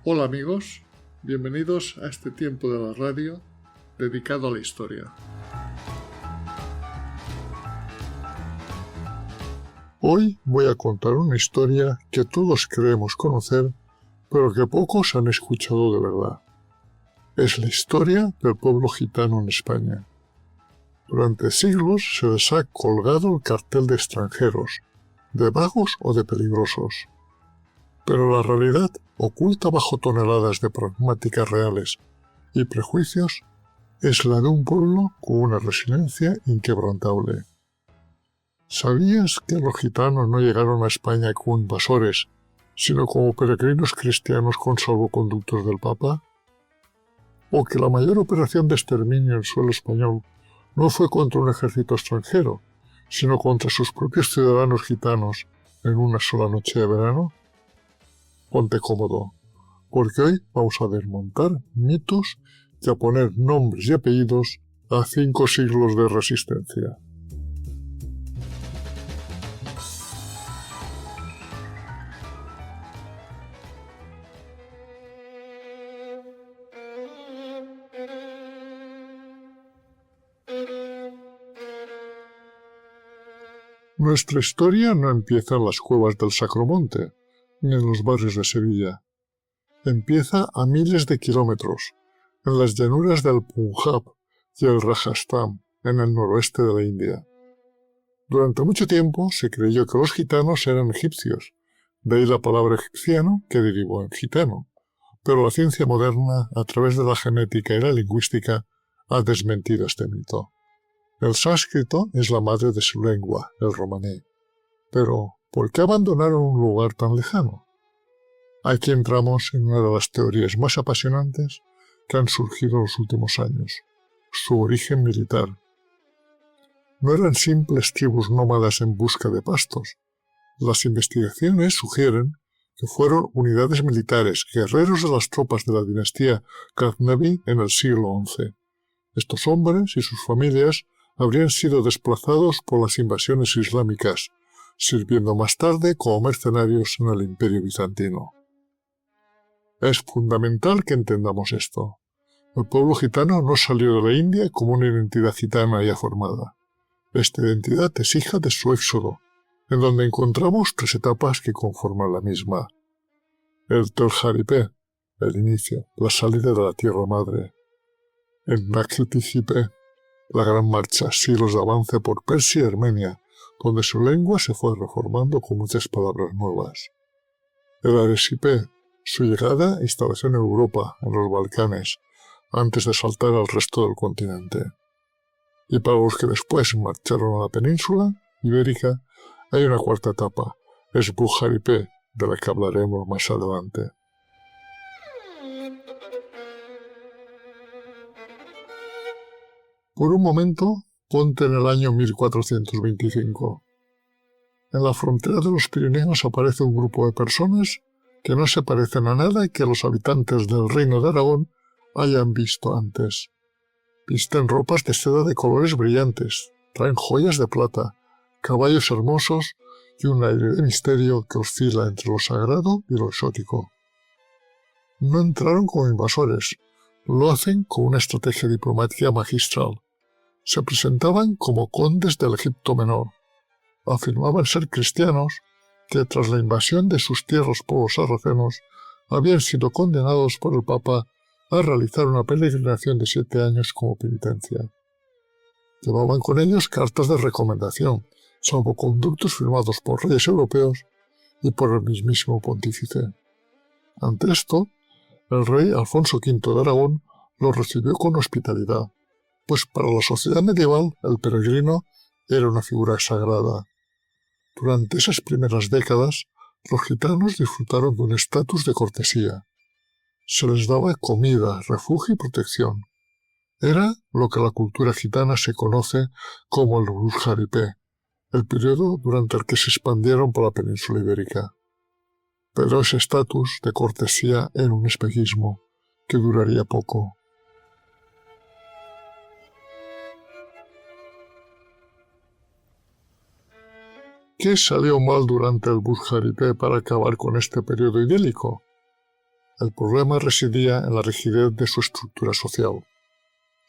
Hola amigos, bienvenidos a este tiempo de la radio dedicado a la historia. Hoy voy a contar una historia que todos creemos conocer, pero que pocos han escuchado de verdad. Es la historia del pueblo gitano en España. Durante siglos se les ha colgado el cartel de extranjeros, de vagos o de peligrosos. Pero la realidad, oculta bajo toneladas de pragmáticas reales y prejuicios, es la de un pueblo con una resiliencia inquebrantable. ¿Sabías que los gitanos no llegaron a España como invasores, sino como peregrinos cristianos con salvoconductos del Papa? ¿O que la mayor operación de exterminio en el suelo español no fue contra un ejército extranjero, sino contra sus propios ciudadanos gitanos en una sola noche de verano? Ponte cómodo, porque hoy vamos a desmontar mitos y a poner nombres y apellidos a 5 siglos de resistencia. Nuestra historia no empieza en las cuevas del Sacromonte, ni en los barrios de Sevilla. Empieza a miles de kilómetros, en las llanuras del Punjab y el Rajasthan, en el noroeste de la India. Durante mucho tiempo se creyó que los gitanos eran egipcios, de ahí la palabra egipciano que derivó en gitano, pero la ciencia moderna, a través de la genética y la lingüística, ha desmentido este mito. El sánscrito es la madre de su lengua, el romaní. Pero, ¿por qué abandonaron un lugar tan lejano? Aquí entramos en una de las teorías más apasionantes que han surgido en los últimos años: su origen militar. No eran simples tribus nómadas en busca de pastos. Las investigaciones sugieren que fueron unidades militares, guerreros de las tropas de la dinastía Ghaznavi en el siglo XI. Estos hombres y sus familias habrían sido desplazados por las invasiones islámicas, sirviendo más tarde como mercenarios en el Imperio Bizantino. Es fundamental que entendamos esto. El pueblo gitano no salió de la India como una identidad gitana ya formada. Esta identidad es hija de su éxodo, en donde encontramos 3 etapas que conforman la misma. El Teljaripé, el inicio, la salida de la tierra madre. El Nakhitipé, la gran marcha, siglos de avance por Persia y Armenia, donde su lengua se fue reformando con muchas palabras nuevas. El Aresipé, su llegada e instalación en Europa, en los Balcanes, antes de saltar al resto del continente. Y para los que después marcharon a la península ibérica, hay una 4ª etapa, es Bujaripé, de la que hablaremos más adelante. Por un momento, ponte en el año 1425. En la frontera de los Pirineos aparece un grupo de personas que no se parecen a nada y que los habitantes del Reino de Aragón hayan visto antes. Visten ropas de seda de colores brillantes, traen joyas de plata, caballos hermosos y un aire de misterio que oscila entre lo sagrado y lo exótico. No entraron como invasores, lo hacen con una estrategia diplomática magistral. Se presentaban como condes del Egipto Menor. Afirmaban ser cristianos que tras la invasión de sus tierras por los sarracenos habían sido condenados por el Papa a realizar una peregrinación de 7 años como penitencia. Llevaban con ellos cartas de recomendación, salvoconductos firmados por reyes europeos y por el mismísimo pontífice. Ante esto, el rey Alfonso V de Aragón los recibió con hospitalidad, pues para la sociedad medieval el peregrino era una figura sagrada. Durante esas primeras décadas, los gitanos disfrutaron de un estatus de cortesía. Se les daba comida, refugio y protección. Era lo que la cultura gitana se conoce como el Bujaripé, el periodo durante el que se expandieron por la península ibérica. Pero ese estatus de cortesía era un espejismo que duraría poco. ¿Qué salió mal durante el Bujaripé para acabar con este periodo idílico? El problema residía en la rigidez de su estructura social.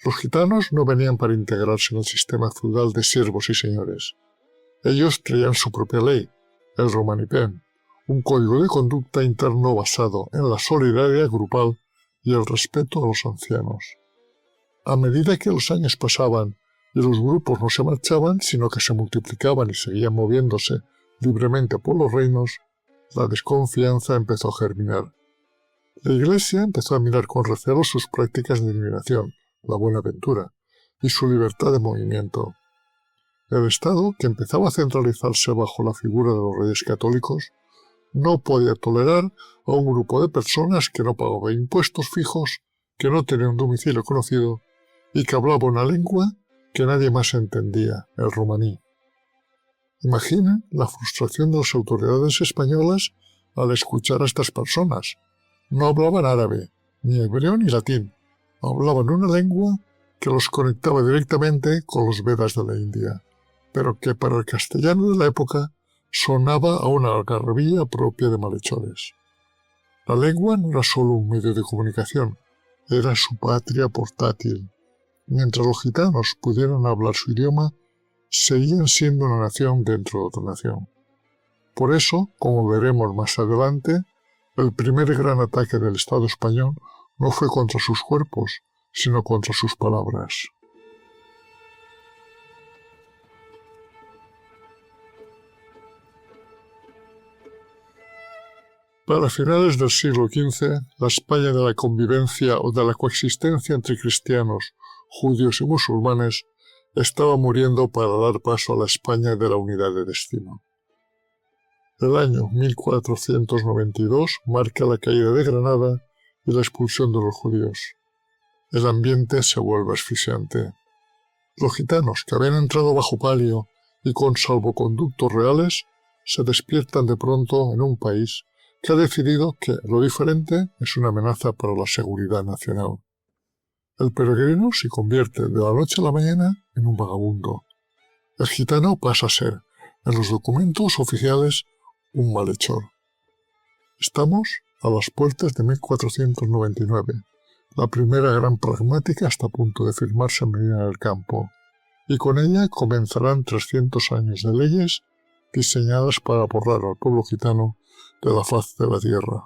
Los gitanos no venían para integrarse en el sistema feudal de siervos y señores. Ellos traían su propia ley, el Romanipem, un código de conducta interno basado en la solidaridad grupal y el respeto a los ancianos. A medida que los años pasaban y los grupos no se marchaban, sino que se multiplicaban y seguían moviéndose libremente por los reinos, la desconfianza empezó a germinar. La Iglesia empezó a mirar con recelo sus prácticas de liberación, la buena ventura, y su libertad de movimiento. El Estado, que empezaba a centralizarse bajo la figura de los reyes católicos, no podía tolerar a un grupo de personas que no pagaba impuestos fijos, que no tenía un domicilio conocido y que hablaba una lengua que nadie más entendía, el romaní. Imaginen la frustración de las autoridades españolas al escuchar a estas personas. No hablaban árabe, ni hebreo ni latín. Hablaban una lengua que los conectaba directamente con los Vedas de la India, pero que para el castellano de la época sonaba a una algarabía propia de malhechores. La lengua no era solo un medio de comunicación, era su patria portátil. Mientras los gitanos pudieran hablar su idioma, seguían siendo una nación dentro de otra nación. Por eso, como veremos más adelante, el primer gran ataque del Estado español no fue contra sus cuerpos, sino contra sus palabras. Para finales del siglo XV, la España de la convivencia o de la coexistencia entre cristianos, judíos y musulmanes estaba muriendo para dar paso a la España de la unidad de destino. El año 1492 marca la caída de Granada y la expulsión de los judíos. El ambiente se vuelve asfixiante. Los gitanos, que habían entrado bajo palio y con salvoconductos reales, se despiertan de pronto en un país que ha decidido que lo diferente es una amenaza para la seguridad nacional. El peregrino se convierte de la noche a la mañana en un vagabundo. El gitano pasa a ser, en los documentos oficiales, un malhechor. Estamos a las puertas de 1499, la primera gran pragmática está a punto de firmarse en Medina del Campo, y con ella comenzarán 300 años de leyes diseñadas para borrar al pueblo gitano de la faz de la tierra.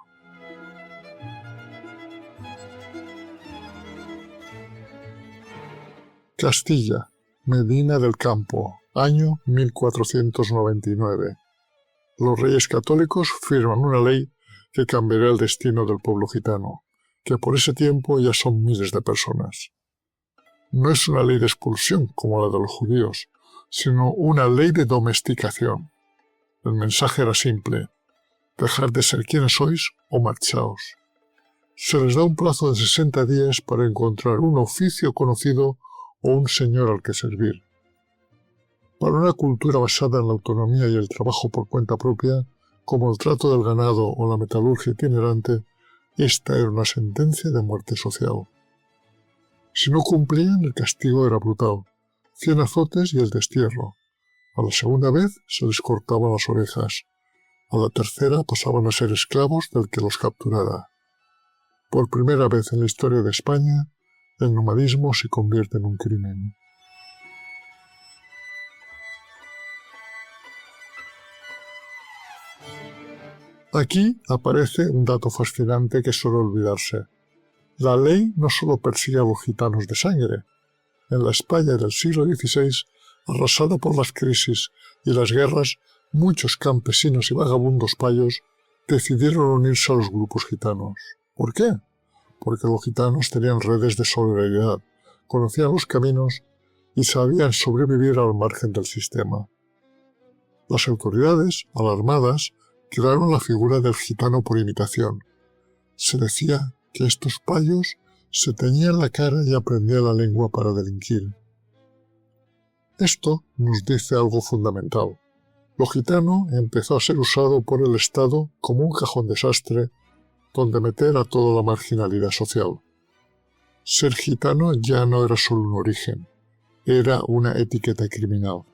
Castilla, Medina del Campo, año 1499. Los reyes católicos firman una ley que cambiará el destino del pueblo gitano, que por ese tiempo ya son miles de personas. No es una ley de expulsión como la de los judíos, sino una ley de domesticación. El mensaje era simple: dejad de ser quienes sois o marchaos. Se les da un plazo de 60 días para encontrar un oficio conocido o un señor al que servir. Para una cultura basada en la autonomía y el trabajo por cuenta propia, como el trato del ganado o la metalurgia itinerante, esta era una sentencia de muerte social. Si no cumplían, el castigo era brutal: 100 azotes y el destierro. A la segunda vez se les cortaban las orejas. A la tercera pasaban a ser esclavos del que los capturara. Por primera vez en la historia de España, el nomadismo se convierte en un crimen. Aquí aparece un dato fascinante que suele olvidarse. La ley no solo persigue a los gitanos de sangre. En la España del siglo XVI, arrasada por las crisis y las guerras, muchos campesinos y vagabundos payos decidieron unirse a los grupos gitanos. ¿Por qué? Porque los gitanos tenían redes de solidaridad, conocían los caminos y sabían sobrevivir al margen del sistema. Las autoridades, alarmadas, crearon la figura del gitano por imitación. Se decía que estos payos se teñían la cara y aprendían la lengua para delinquir. Esto nos dice algo fundamental. Lo gitano empezó a ser usado por el Estado como un cajón desastre donde meter a toda la marginalidad social. Ser gitano ya no era solo un origen, era una etiqueta criminal.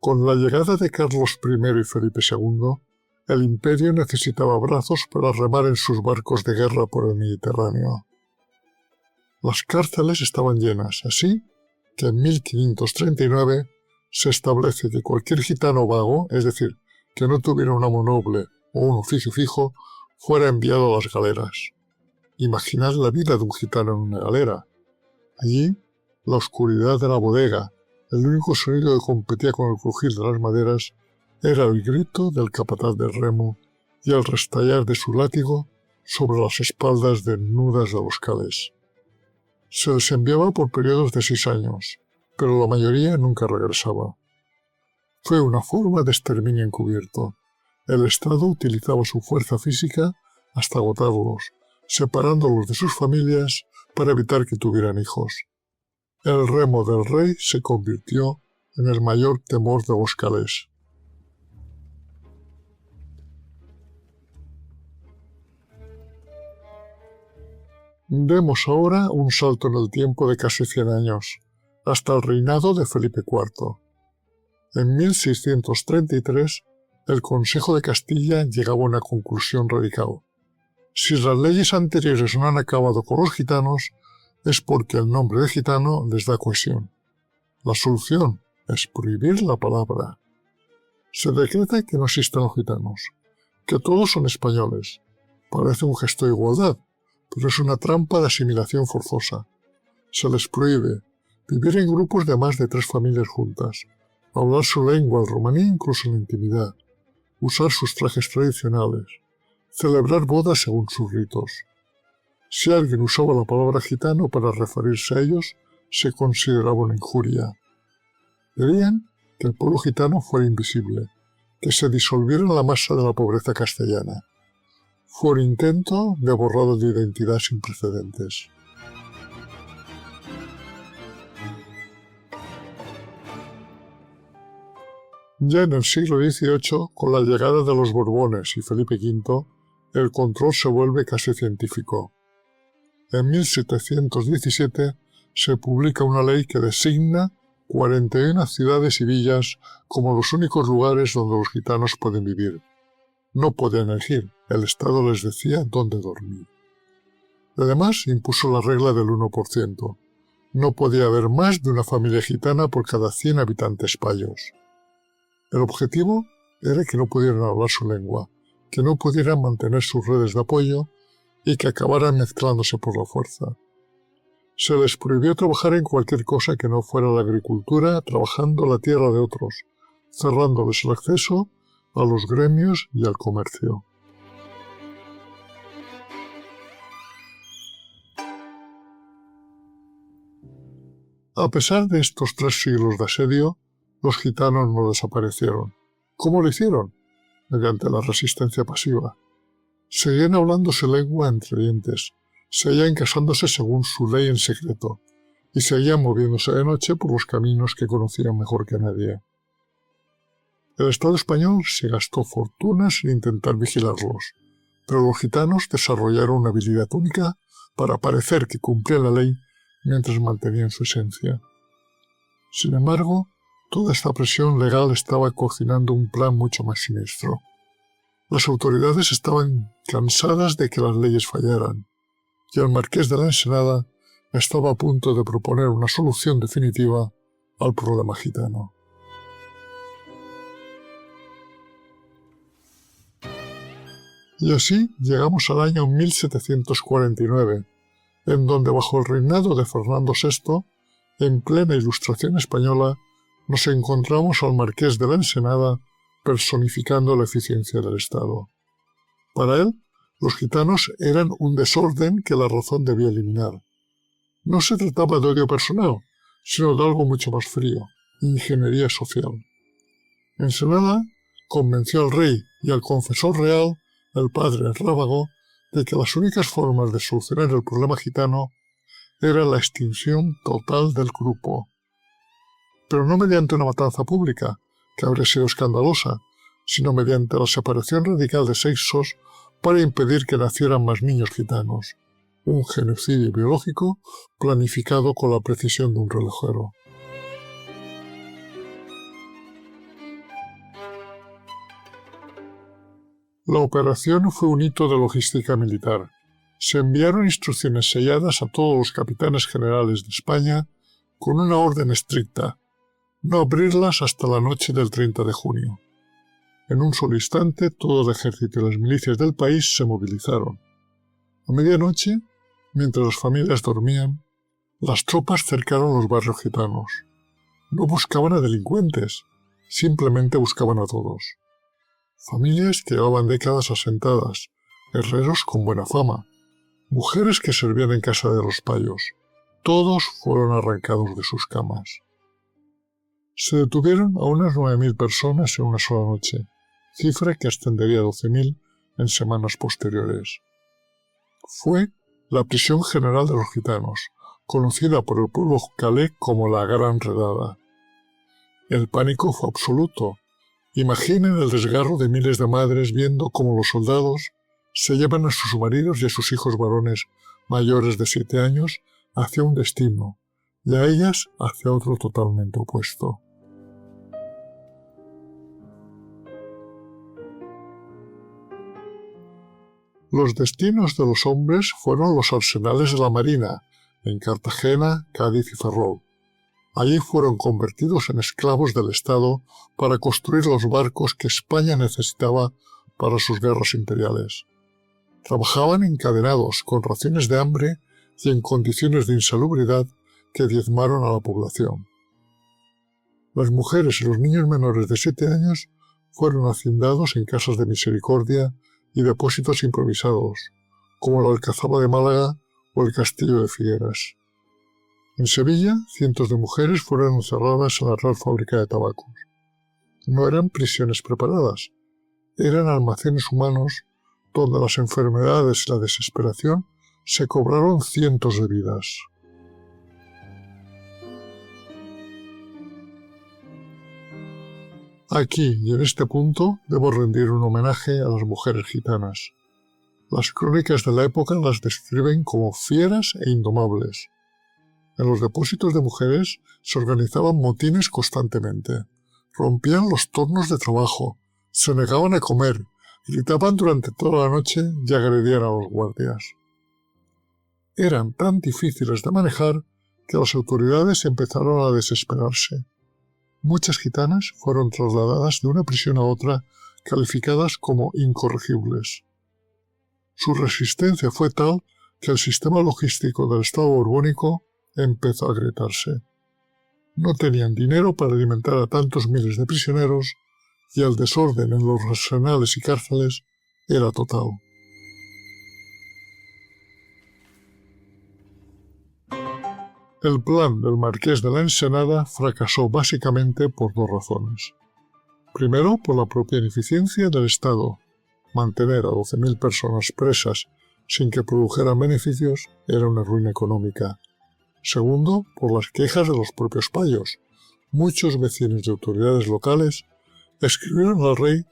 Con la llegada de Carlos I y Felipe II, el imperio necesitaba brazos para remar en sus barcos de guerra por el Mediterráneo. Las cárceles estaban llenas, así que en 1539 se establece que cualquier gitano vago, es decir, que no tuviera un amo noble o un oficio fijo, fuera enviado a las galeras. Imaginad la vida de un gitano en una galera. Allí, la oscuridad de la bodega, el único sonido que competía con el crujir de las maderas, era el grito del capataz del remo y el restallar de su látigo sobre las espaldas desnudas de los calés. Se les enviaba por periodos de 6 años, pero la mayoría nunca regresaba. Fue una forma de exterminio encubierto. El Estado utilizaba su fuerza física hasta agotarlos, separándolos de sus familias para evitar que tuvieran hijos. El remo del rey se convirtió en el mayor temor de los calés. Demos ahora un salto en el tiempo de casi 100 años, hasta el reinado de Felipe IV. En 1633, el Consejo de Castilla llegaba a una conclusión radical. Si las leyes anteriores no han acabado con los gitanos, es porque el nombre de gitano les da cohesión. La solución es prohibir la palabra. Se decreta que no existen los gitanos, que todos son españoles. Parece un gesto de igualdad, pero es una trampa de asimilación forzosa. Se les prohíbe vivir en grupos de más de 3 familias juntas, hablar su lengua, el romaní, incluso en la intimidad, usar sus trajes tradicionales, celebrar bodas según sus ritos. Si alguien usaba la palabra gitano para referirse a ellos, se consideraba una injuria. Querían que el pueblo gitano fuera invisible, que se disolviera en la masa de la pobreza castellana. Fue un intento de borrado de identidad sin precedentes. Ya en el siglo XVIII, con la llegada de los Borbones y Felipe V, el control se vuelve casi científico. En 1717 se publica una ley que designa 41 ciudades y villas como los únicos lugares donde los gitanos pueden vivir. No podían elegir, el Estado les decía dónde dormir. Además, impuso la regla del 1%. No podía haber más de una familia gitana por cada 100 habitantes payos. El objetivo era que no pudieran hablar su lengua, que no pudieran mantener sus redes de apoyo y que acabaran mezclándose por la fuerza. Se les prohibió trabajar en cualquier cosa que no fuera la agricultura, trabajando la tierra de otros, cerrándoles el acceso a los gremios y al comercio. A pesar de estos 3 siglos de asedio, los gitanos no desaparecieron. ¿Cómo lo hicieron? Mediante la resistencia pasiva. Seguían hablándose lengua entre dientes, seguían casándose según su ley en secreto, y seguían moviéndose de noche por los caminos que conocían mejor que nadie. El Estado español se gastó fortunas en intentar vigilarlos, pero los gitanos desarrollaron una habilidad única para parecer que cumplían la ley mientras mantenían su esencia. Sin embargo, toda esta presión legal estaba cocinando un plan mucho más siniestro. Las autoridades estaban cansadas de que las leyes fallaran, y el marqués de la Ensenada estaba a punto de proponer una solución definitiva al problema gitano. Y así llegamos al año 1749, en donde bajo el reinado de Fernando VI, en plena Ilustración española, nos encontramos al marqués de la Ensenada personificando la eficiencia del Estado. Para él, los gitanos eran un desorden que la razón debía eliminar. No se trataba de odio personal, sino de algo mucho más frío, ingeniería social. Ensenada convenció al rey y al confesor real, el padre Rábago, de que las únicas formas de solucionar el problema gitano era la extinción total del grupo. Pero no mediante una matanza pública, que habría sido escandalosa, sino mediante la separación radical de sexos para impedir que nacieran más niños gitanos, un genocidio biológico planificado con la precisión de un relojero. La operación fue un hito de logística militar. Se enviaron instrucciones selladas a todos los capitanes generales de España con una orden estricta: no abrirlas hasta la noche del 30 de junio. En un solo instante, todo el ejército y las milicias del país se movilizaron. A medianoche, mientras las familias dormían, las tropas cercaron los barrios gitanos. No buscaban a delincuentes, simplemente buscaban a todos. Familias que llevaban décadas asentadas, herreros con buena fama, mujeres que servían en casa de los payos, todos fueron arrancados de sus camas. Se detuvieron a unas 9.000 personas en una sola noche, cifra que ascendería a 12.000 en semanas posteriores. Fue la prisión general de los gitanos, conocida por el pueblo calé como la Gran Redada. El pánico fue absoluto. Imaginen el desgarro de miles de madres viendo cómo los soldados se llevan a sus maridos y a sus hijos varones mayores de 7 años hacia un destino, y a ellas hacia otro totalmente opuesto. Los destinos de los hombres fueron los arsenales de la Marina, en Cartagena, Cádiz y Ferrol. Allí fueron convertidos en esclavos del Estado para construir los barcos que España necesitaba para sus guerras imperiales. Trabajaban encadenados, con raciones de hambre y en condiciones de insalubridad que diezmaron a la población. Las mujeres y los niños menores de 7 años fueron haciendados en casas de misericordia y depósitos improvisados, como la Alcazaba de Málaga o el Castillo de Figueras. En Sevilla, cientos de mujeres fueron encerradas en la Real Fábrica de Tabacos. No eran prisiones preparadas, eran almacenes humanos donde las enfermedades y la desesperación se cobraron cientos de vidas. Aquí y en este punto debo rendir un homenaje a las mujeres gitanas. Las crónicas de la época las describen como fieras e indomables. En los depósitos de mujeres se organizaban motines constantemente, rompían los turnos de trabajo, se negaban a comer, gritaban durante toda la noche y agredían a los guardias. Eran tan difíciles de manejar que las autoridades empezaron a desesperarse. Muchas gitanas fueron trasladadas de una prisión a otra, calificadas como incorregibles. Su resistencia fue tal que el sistema logístico del Estado borbónico empezó a agrietarse. No tenían dinero para alimentar a tantos miles de prisioneros y el desorden en los arsenales y cárceles era total. El plan del Marqués de la Ensenada fracasó básicamente por 2 razones. Primero, por la propia ineficiencia del Estado. Mantener a 12.000 personas presas sin que produjeran beneficios era una ruina económica. Segundo, por las quejas de los propios payos. Muchos vecinos y autoridades locales escribieron al rey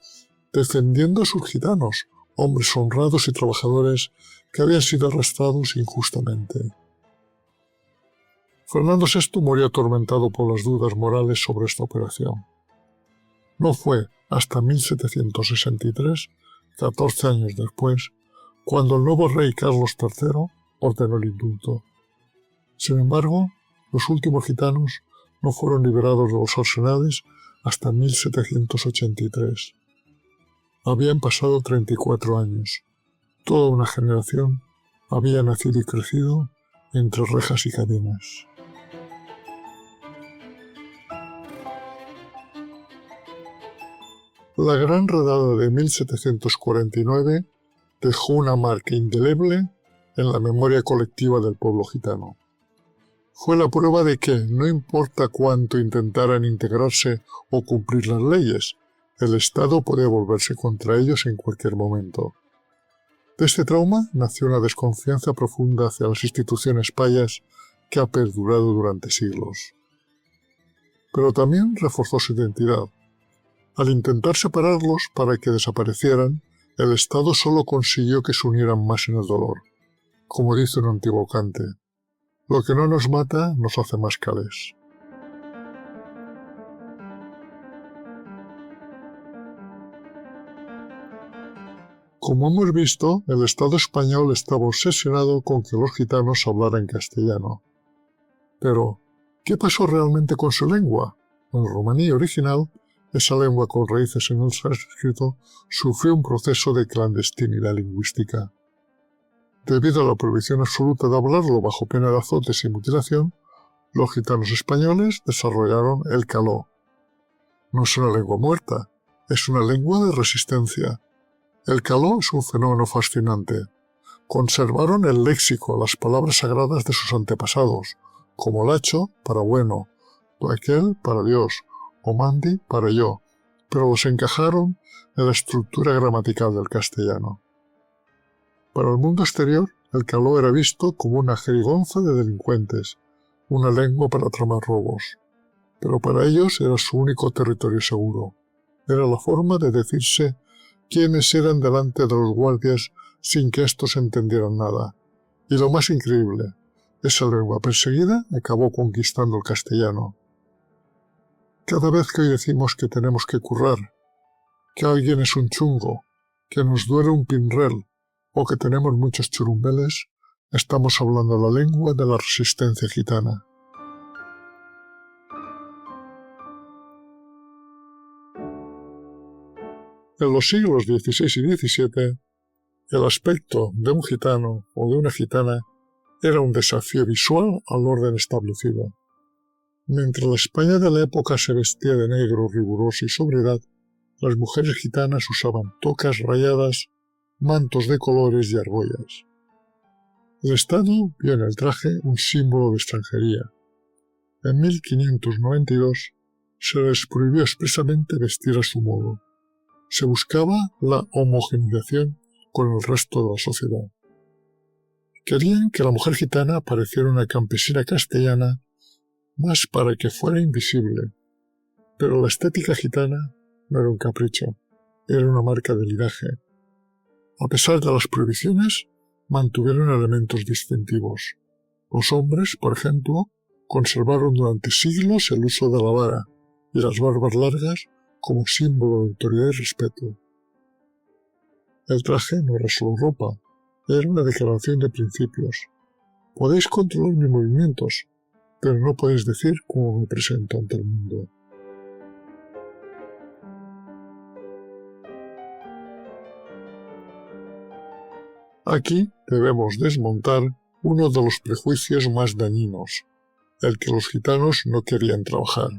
defendiendo a sus gitanos, hombres honrados y trabajadores que habían sido arrestados injustamente. Fernando VI murió atormentado por las dudas morales sobre esta operación. No fue hasta 1763, 14 años después, cuando el nuevo rey Carlos III ordenó el indulto. Sin embargo, los últimos gitanos no fueron liberados de los arsenales hasta 1783. Habían pasado 34 años. Toda una generación había nacido y crecido entre rejas y cadenas. La Gran Redada de 1749 dejó una marca indeleble en la memoria colectiva del pueblo gitano. Fue la prueba de que, no importa cuánto intentaran integrarse o cumplir las leyes, el Estado podía volverse contra ellos en cualquier momento. De este trauma nació una desconfianza profunda hacia las instituciones payas que ha perdurado durante siglos. Pero también reforzó su identidad. Al intentar separarlos para que desaparecieran, el Estado solo consiguió que se unieran más en el dolor. Como dice un antiguo cante, lo que no nos mata nos hace más cales. Como hemos visto, el Estado español estaba obsesionado con que los gitanos hablaran castellano. Pero, ¿qué pasó realmente con su lengua? En el romaní original, esa lengua con raíces en el sánscrito sufrió un proceso de clandestinidad lingüística. Debido a la prohibición absoluta de hablarlo bajo pena de azotes y mutilación, los gitanos españoles desarrollaron el caló. No es una lengua muerta, es una lengua de resistencia. El caló es un fenómeno fascinante. Conservaron el léxico, las palabras sagradas de sus antepasados, como lacho para bueno, aquel para Dios, o mandi para yo, pero los encajaron en la estructura gramatical del castellano. Para el mundo exterior, el caló era visto como una jerigonza de delincuentes, una lengua para tramar robos. Pero para ellos era su único territorio seguro. Era la forma de decirse quiénes eran delante de los guardias sin que éstos entendieran nada. Y lo más increíble, esa lengua perseguida acabó conquistando el castellano. Cada vez que hoy decimos que tenemos que currar, que alguien es un chungo, que nos duele un pinrel o que tenemos muchos churumbeles, estamos hablando la lengua de la resistencia gitana. En los siglos XVI y XVII, el aspecto de un gitano o de una gitana era un desafío visual al orden establecido. Mientras la España de la época se vestía de negro, riguroso y sobriedad, las mujeres gitanas usaban tocas rayadas, mantos de colores y argollas. El Estado vio en el traje un símbolo de extranjería. En 1592 se les prohibió expresamente vestir a su modo. Se buscaba la homogeneización con el resto de la sociedad. Querían que la mujer gitana pareciera una campesina castellana más para que fuera invisible. Pero la estética gitana no era un capricho, era una marca de linaje. A pesar de las prohibiciones, mantuvieron elementos distintivos. Los hombres, por ejemplo, conservaron durante siglos el uso de la vara y las barbas largas como símbolo de autoridad y respeto. El traje no era solo ropa, era una declaración de principios. Podéis controlar mis movimientos, pero no podéis decir cómo me presento ante el mundo. Aquí debemos desmontar uno de los prejuicios más dañinos, el que los gitanos no querían trabajar.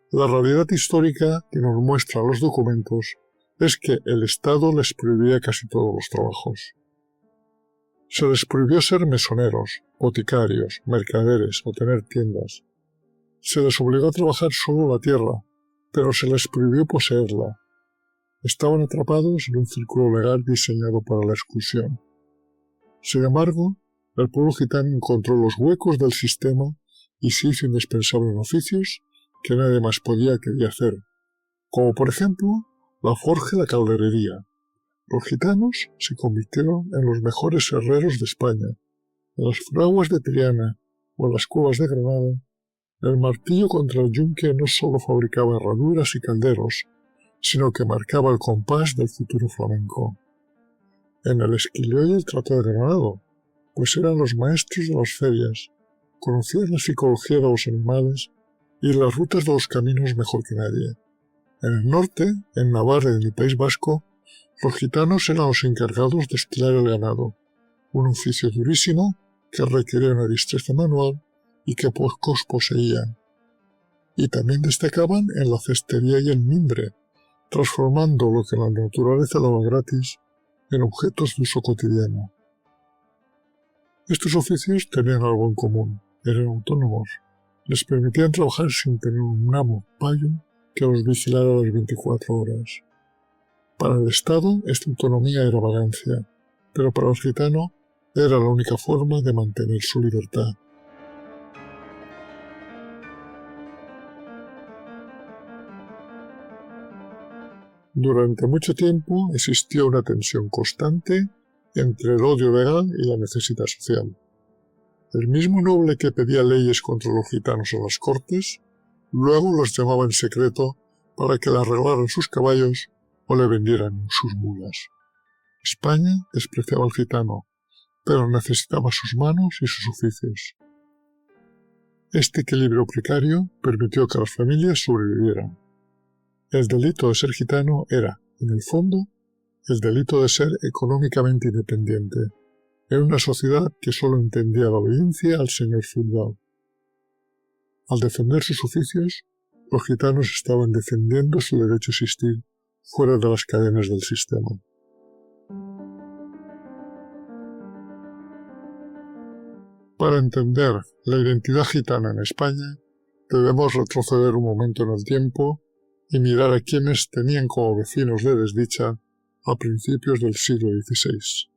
La realidad histórica que nos muestran los documentos es que el Estado les prohibía casi todos los trabajos. Se les prohibió ser mesoneros, boticarios, mercaderes o tener tiendas. Se les obligó a trabajar solo la tierra, pero se les prohibió poseerla. Estaban atrapados en un círculo legal diseñado para la exclusión. Sin embargo, el pueblo gitano encontró los huecos del sistema y se hizo indispensable en oficios que nadie más podía quería hacer, como por ejemplo la forja y la calderería. Los gitanos se convirtieron en los mejores herreros de España. En las fraguas de Triana o en las cuevas de Granada, el martillo contra el yunque no solo fabricaba herraduras y calderos, sino que marcaba el compás del futuro flamenco. En el Esquileo y el Trato de Granado, pues eran los maestros de las ferias, conocían la psicología de los animales y las rutas de los caminos mejor que nadie. En el norte, en Navarra y en el País Vasco, los gitanos eran los encargados de esquilar el ganado, un oficio durísimo que requería una destreza manual y que pocos poseían. Y también destacaban en la cestería y el mimbre, transformando lo que la naturaleza daba gratis en objetos de uso cotidiano. Estos oficios tenían algo en común, eran autónomos, les permitían trabajar sin tener un amo payo que los vigilara las 24 horas. Para el Estado esta autonomía era vagancia, pero para el gitano era la única forma de mantener su libertad. Durante mucho tiempo existió una tensión constante entre el odio legal y la necesidad social. El mismo noble que pedía leyes contra los gitanos en las cortes, luego los llamaba en secreto para que le arreglaran sus caballos o le vendieran sus mulas. España despreciaba al gitano, pero necesitaba sus manos y sus oficios. Este equilibrio precario permitió que las familias sobrevivieran. El delito de ser gitano era, en el fondo, el delito de ser económicamente independiente, en una sociedad que solo entendía la obediencia al señor feudal. Al defender sus oficios, los gitanos estaban defendiendo su derecho a existir fuera de las cadenas del sistema. Para entender la identidad gitana en España, debemos retroceder un momento en el tiempo y mirar a quienes tenían como vecinos de desdicha a principios del siglo XVI.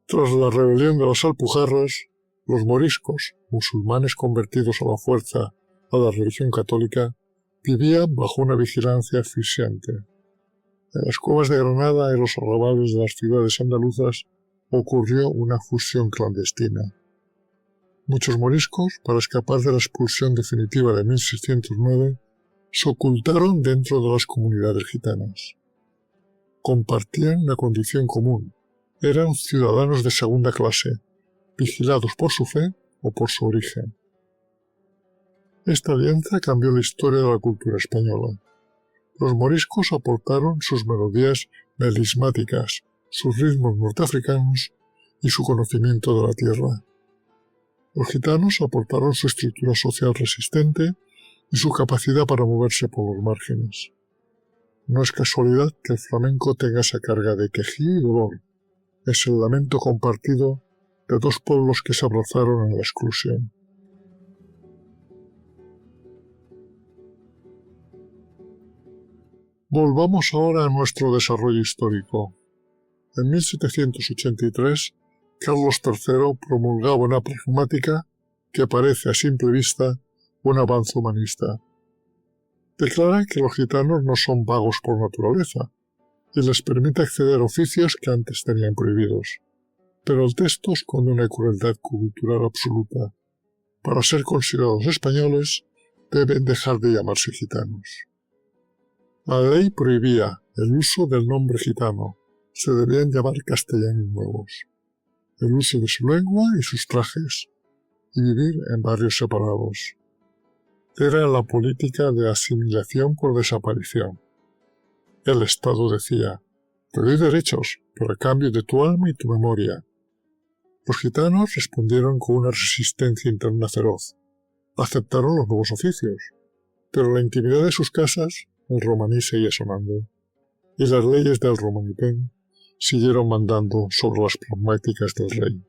Tras la rebelión de las Alpujarras, los moriscos, musulmanes convertidos a la fuerza a la religión católica, vivían bajo una vigilancia asfixiante. En las cuevas de Granada y los arrabales de las ciudades andaluzas ocurrió una fusión clandestina. Muchos moriscos, para escapar de la expulsión definitiva de 1609, se ocultaron dentro de las comunidades gitanas. Compartían una condición común. Eran ciudadanos de segunda clase, vigilados por su fe o por su origen. Esta alianza cambió la historia de la cultura española. Los moriscos aportaron sus melodías melismáticas, sus ritmos norteafricanos y su conocimiento de la tierra. Los gitanos aportaron su estructura social resistente y su capacidad para moverse por los márgenes. No es casualidad que el flamenco tenga esa carga de quejí y dolor. Es el lamento compartido de dos pueblos que se abrazaron en la exclusión. Volvamos ahora a nuestro desarrollo histórico. En 1783, Carlos III promulgaba una pragmática que parece a simple vista un avance humanista. Declara que los gitanos no son vagos por naturaleza y les permite acceder a oficios que antes tenían prohibidos. Pero el texto esconde una crueldad cultural absoluta. Para ser considerados españoles, deben dejar de llamarse gitanos. La ley prohibía el uso del nombre gitano. Se debían llamar castellanos nuevos, el uso de su lengua y sus trajes, y vivir en barrios separados. Era la política de asimilación por desaparición. El Estado decía: te doy derechos, pero a cambio de tu alma y tu memoria. Los gitanos respondieron con una resistencia interna feroz. Aceptaron los nuevos oficios, pero en la intimidad de sus casas el romaní seguía sonando, y las leyes del romanipén siguieron mandando sobre las pragmáticas del rey.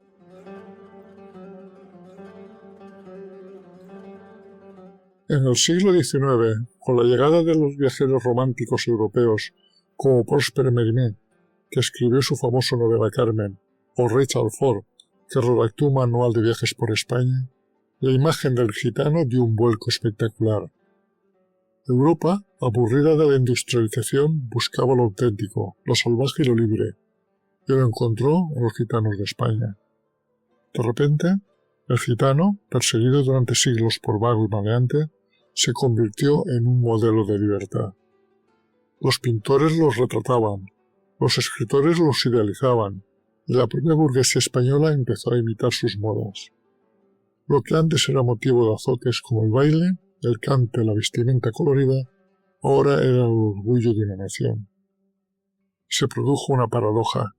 En el siglo XIX, con la llegada de los viajeros románticos europeos como Prosper Mérimée, que escribió su famosa novela Carmen, o Richard Ford, que redactó un manual de viajes por España, la imagen del gitano dio un vuelco espectacular. Europa, aburrida de la industrialización, buscaba lo auténtico, lo salvaje y lo libre, y lo encontró en los gitanos de España. De repente, el gitano, perseguido durante siglos por vago y maleante, se convirtió en un modelo de libertad. Los pintores los retrataban, los escritores los idealizaban, y la propia burguesía española empezó a imitar sus modas. Lo que antes era motivo de azotes como el baile, el cante, la vestimenta colorida, ahora era el orgullo de una nación. Se produjo una paradoja.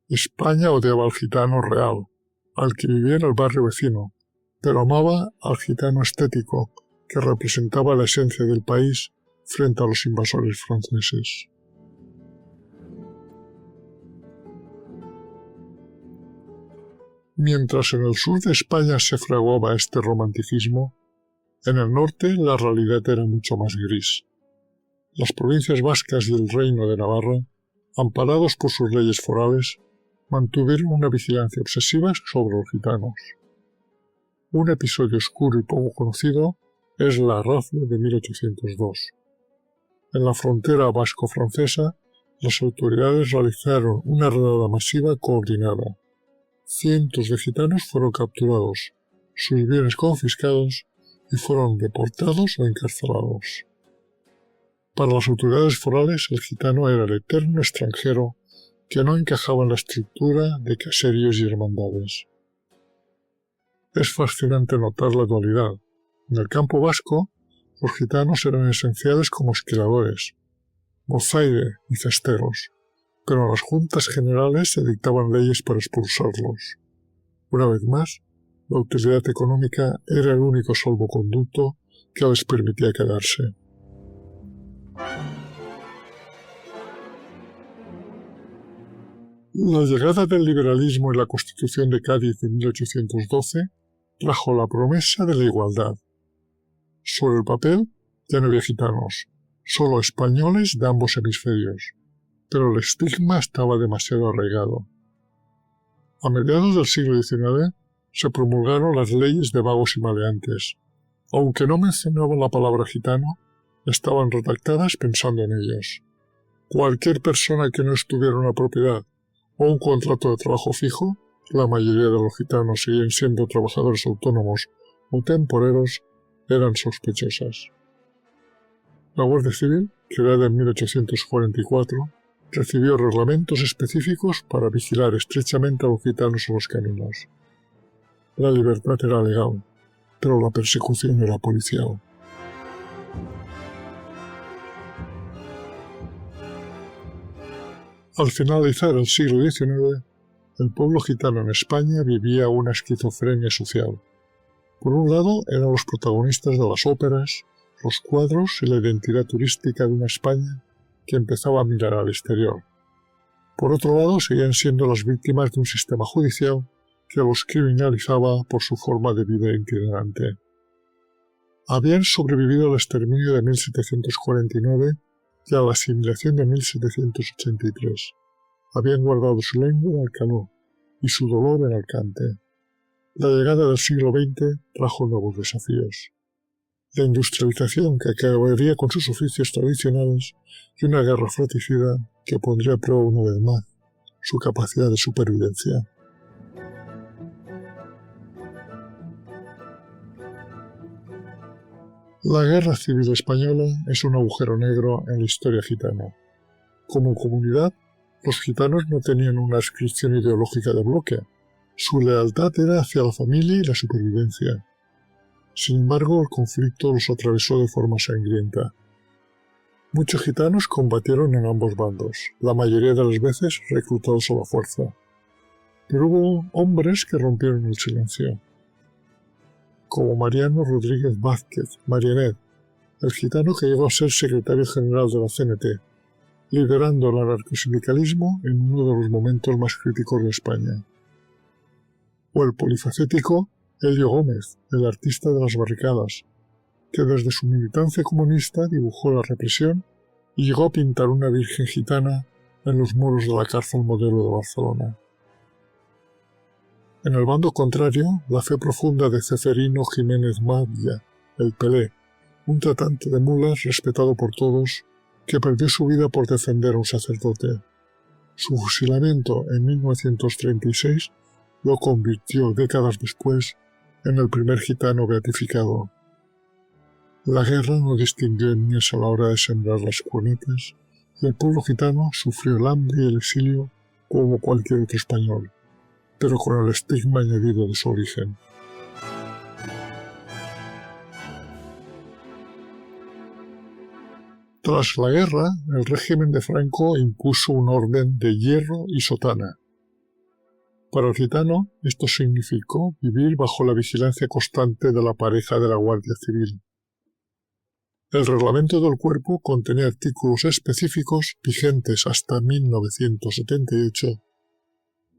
España odiaba al gitano real, al que vivía en el barrio vecino, pero amaba al gitano estético, que representaba la esencia del país frente a los invasores franceses. Mientras en el sur de España se fraguaba este romanticismo, en el norte la realidad era mucho más gris. Las provincias vascas y el reino de Navarra, amparados por sus leyes forales, mantuvieron una vigilancia obsesiva sobre los gitanos. Un episodio oscuro y poco conocido es la rafle de 1802. En la frontera vasco-francesa, las autoridades realizaron una redada masiva coordinada. Cientos de gitanos fueron capturados, sus bienes confiscados y fueron deportados o encarcelados. Para las autoridades forales, el gitano era el eterno extranjero que no encajaba en la estructura de caseríos y hermandades. Es fascinante notar la dualidad. En el campo vasco, los gitanos eran esenciales como esquiladores, mozaide y cesteros, pero en las juntas generales se dictaban leyes para expulsarlos. Una vez más, la utilidad económica era el único salvoconducto que les permitía quedarse. La llegada del liberalismo y la Constitución de Cádiz de 1812 trajo la promesa de la igualdad. Sobre el papel ya no había gitanos, solo españoles de ambos hemisferios, pero el estigma estaba demasiado arraigado. A mediados del siglo XIX se promulgaron las leyes de vagos y maleantes. Aunque no mencionaban la palabra gitano, estaban redactadas pensando en ellos. Cualquier persona que no estuviera en una propiedad o un contrato de trabajo fijo, la mayoría de los gitanos seguían siendo trabajadores autónomos o temporeros, eran sospechosas. La Guardia Civil, creada en 1844, recibió reglamentos específicos para vigilar estrechamente a los gitanos en los caminos. La libertad era legal, pero la persecución era policial. Al finalizar el siglo XIX, el pueblo gitano en España vivía una esquizofrenia social. Por un lado, eran los protagonistas de las óperas, los cuadros y la identidad turística de una España que empezaba a mirar al exterior. Por otro lado, seguían siendo las víctimas de un sistema judicial que los criminalizaba por su forma de vida itinerante. Habían sobrevivido al exterminio de 1749 y a la asimilación de 1783. Habían guardado su lengua en Alcanó y su dolor en Alcante. La llegada del siglo XX trajo nuevos desafíos. La industrialización que acabaría con sus oficios tradicionales y una guerra fratricida que pondría a prueba una vez más su capacidad de supervivencia. La Guerra Civil Española es un agujero negro en la historia gitana. Como comunidad, los gitanos no tenían una adscripción ideológica de bloque. Su lealtad era hacia la familia y la supervivencia. Sin embargo, el conflicto los atravesó de forma sangrienta. Muchos gitanos combatieron en ambos bandos, la mayoría de las veces reclutados a la fuerza. Pero hubo hombres que rompieron el silencio, como Mariano Rodríguez Vázquez, Marianet, el gitano que llegó a ser secretario general de la CNT, liderando el anarcosindicalismo en uno de los momentos más críticos de España. O el polifacético Elio Gómez, el artista de las barricadas, que desde su militancia comunista dibujó la represión y llegó a pintar una virgen gitana en los muros de la cárcel Modelo de Barcelona. En el bando contrario, la fe profunda de Ceferino Jiménez Mavia, el Pelé, un tratante de mulas respetado por todos, que perdió su vida por defender a un sacerdote. Su fusilamiento en 1936 lo convirtió décadas después en el primer gitano beatificado. La guerra no distinguió etnias a la hora de sembrar las cornetas, y el pueblo gitano sufrió el hambre y el exilio como cualquier otro español, pero con el estigma añadido de su origen. Tras la guerra, el régimen de Franco impuso un orden de hierro y sotana. Para el gitano, esto significó vivir bajo la vigilancia constante de la pareja de la Guardia Civil. El reglamento del cuerpo contenía artículos específicos vigentes hasta 1978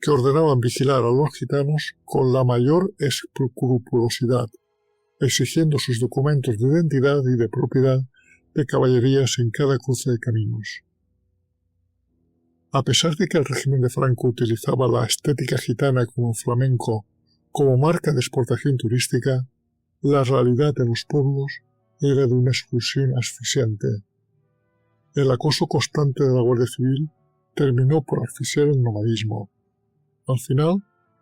que ordenaban vigilar a los gitanos con la mayor escrupulosidad, exigiendo sus documentos de identidad y de propiedad de caballerías en cada cruce de caminos. A pesar de que el régimen de Franco utilizaba la estética gitana como flamenco como marca de exportación turística, la realidad de los pueblos era de una exclusión asfixiante. El acoso constante de la Guardia Civil terminó por asfixiar el nomadismo. Al final,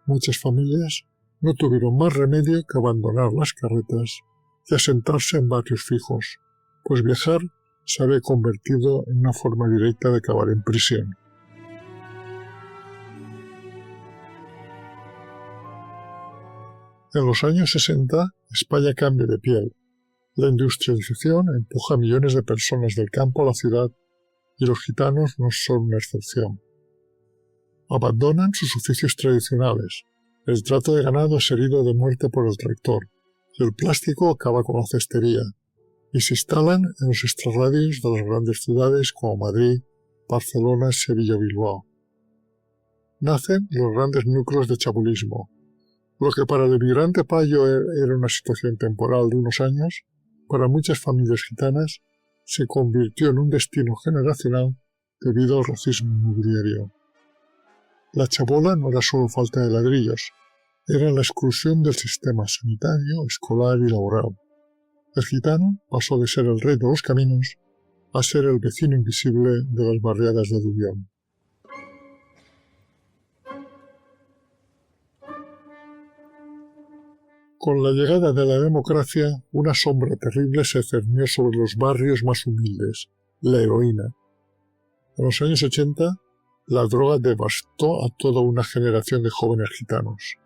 muchas familias no tuvieron más remedio que abandonar las carretas y asentarse en barrios fijos, pues viajar se había convertido en una forma directa de acabar en prisión. En los años 60, España cambia de piel. La industrialización empuja a millones de personas del campo a la ciudad y los gitanos no son una excepción. Abandonan sus oficios tradicionales. El trato de ganado es herido de muerte por el tractor y el plástico acaba con la cestería, y se instalan en los extrarradios de las grandes ciudades como Madrid, Barcelona, Sevilla o Bilbao. Nacen los grandes núcleos de chabolismo. Lo que para el emigrante payo era una situación temporal de unos años, para muchas familias gitanas se convirtió en un destino generacional debido al racismo inmobiliario. La chabola no era solo falta de ladrillos, era la exclusión del sistema sanitario, escolar y laboral. El gitano pasó de ser el rey de los caminos a ser el vecino invisible de las barriadas de Dubión. Con la llegada de la democracia, una sombra terrible se cernió sobre los barrios más humildes, la heroína. En los años 80, la droga devastó a toda una generación de jóvenes gitanos.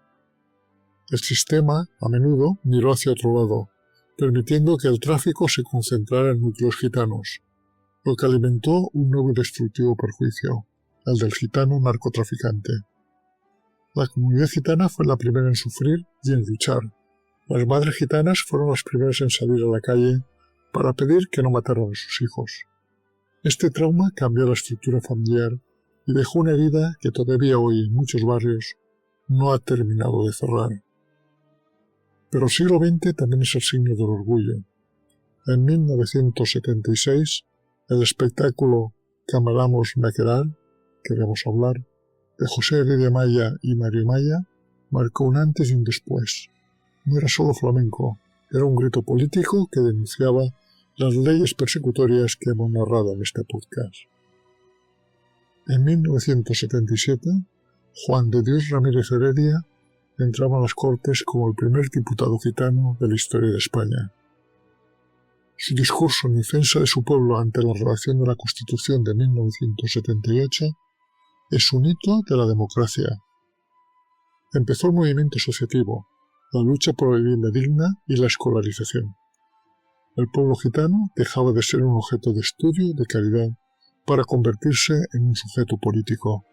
El sistema, a menudo, miró hacia otro lado, permitiendo que el tráfico se concentrara en núcleos gitanos, lo que alimentó un nuevo y destructivo perjuicio, el del gitano narcotraficante. La comunidad gitana fue la primera en sufrir y en luchar. Las madres gitanas fueron las primeras en salir a la calle para pedir que no mataran a sus hijos. Este trauma cambió la estructura familiar y dejó una herida que todavía hoy en muchos barrios no ha terminado de cerrar. Pero el siglo XX también es el signo del orgullo. En 1976, el espectáculo Camaramos Naqueral, que vamos a hablar, de José Heredia Maya y Mario Maya, marcó un antes y un después. No era solo flamenco, era un grito político que denunciaba las leyes persecutorias que hemos narrado en este podcast. En 1977, Juan de Dios Ramírez Heredia entraba a las Cortes como el primer diputado gitano de la historia de España. Su discurso en defensa de su pueblo ante la redacción de la Constitución de 1978 es un hito de la democracia. Empezó el movimiento asociativo, la lucha por la vivienda digna y la escolarización. El pueblo gitano dejaba de ser un objeto de estudio de calidad para convertirse en un sujeto político.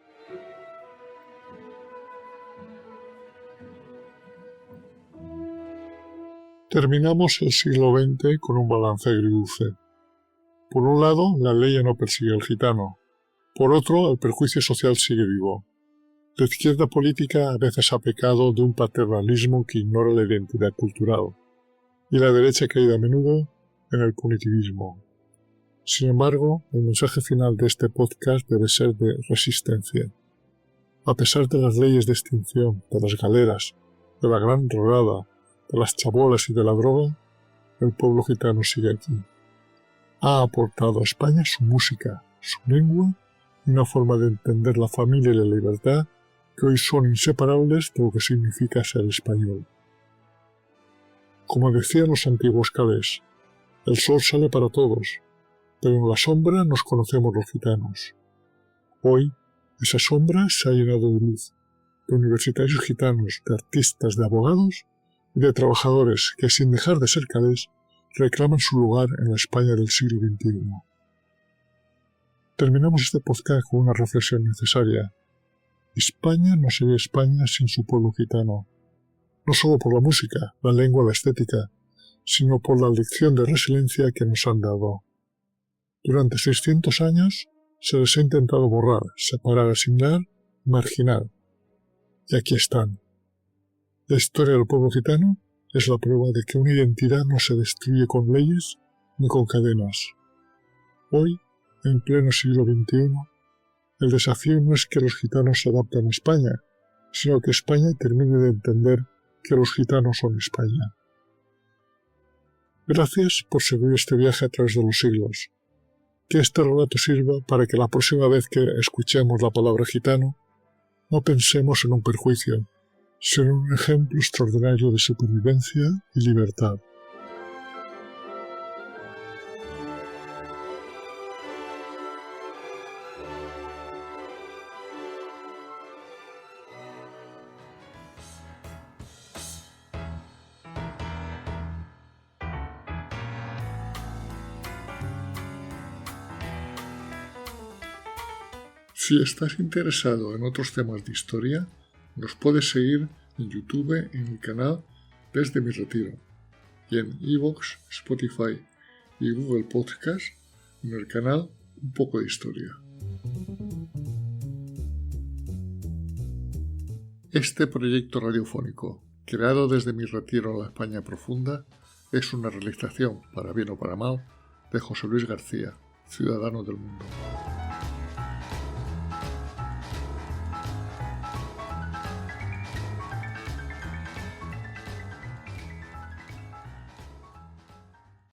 Terminamos el siglo XX con un balance agridulce. Por un lado, la ley ya no persigue al gitano. Por otro, el perjuicio social sigue vivo. La izquierda política a veces ha pecado de un paternalismo que ignora la identidad cultural, y la derecha ha caído a menudo en el punitivismo. Sin embargo, el mensaje final de este podcast debe ser de resistencia. A pesar de las leyes de extinción, de las galeras, de la gran drogada, de las chabolas y de la droga, el pueblo gitano sigue aquí. Ha aportado a España su música, su lengua y una forma de entender la familia y la libertad que hoy son inseparables de lo que significa ser español. Como decían los antiguos calés, el sol sale para todos, pero en la sombra nos conocemos los gitanos. Hoy, esa sombra se ha llenado de luz, de universitarios gitanos, de artistas, de abogados y de trabajadores que, sin dejar de ser calés, reclaman su lugar en la España del siglo XXI. Terminamos este podcast con una reflexión necesaria. España no sería España sin su pueblo gitano, no solo por la música, la lengua, la estética, sino por la lección de resiliencia que nos han dado. Durante 600 años se les ha intentado borrar, separar, asimilar, marginar. Y aquí están. La historia del pueblo gitano es la prueba de que una identidad no se destruye con leyes ni con cadenas. Hoy, en pleno siglo XXI, el desafío no es que los gitanos se adapten a España, sino que España termine de entender que los gitanos son España. Gracias por seguir este viaje a través de los siglos. Que este relato sirva para que la próxima vez que escuchemos la palabra gitano, no pensemos en un perjuicio, sino en un ejemplo extraordinario de supervivencia y libertad. Si estás interesado en otros temas de historia, nos puedes seguir en YouTube en el canal Desde mi Retiro y en iVoox, Spotify y Google Podcast en el canal Un poco de Historia. Este proyecto radiofónico, creado desde mi retiro en la España profunda, es una realización, para bien o para mal, de José Luis García, ciudadano del mundo.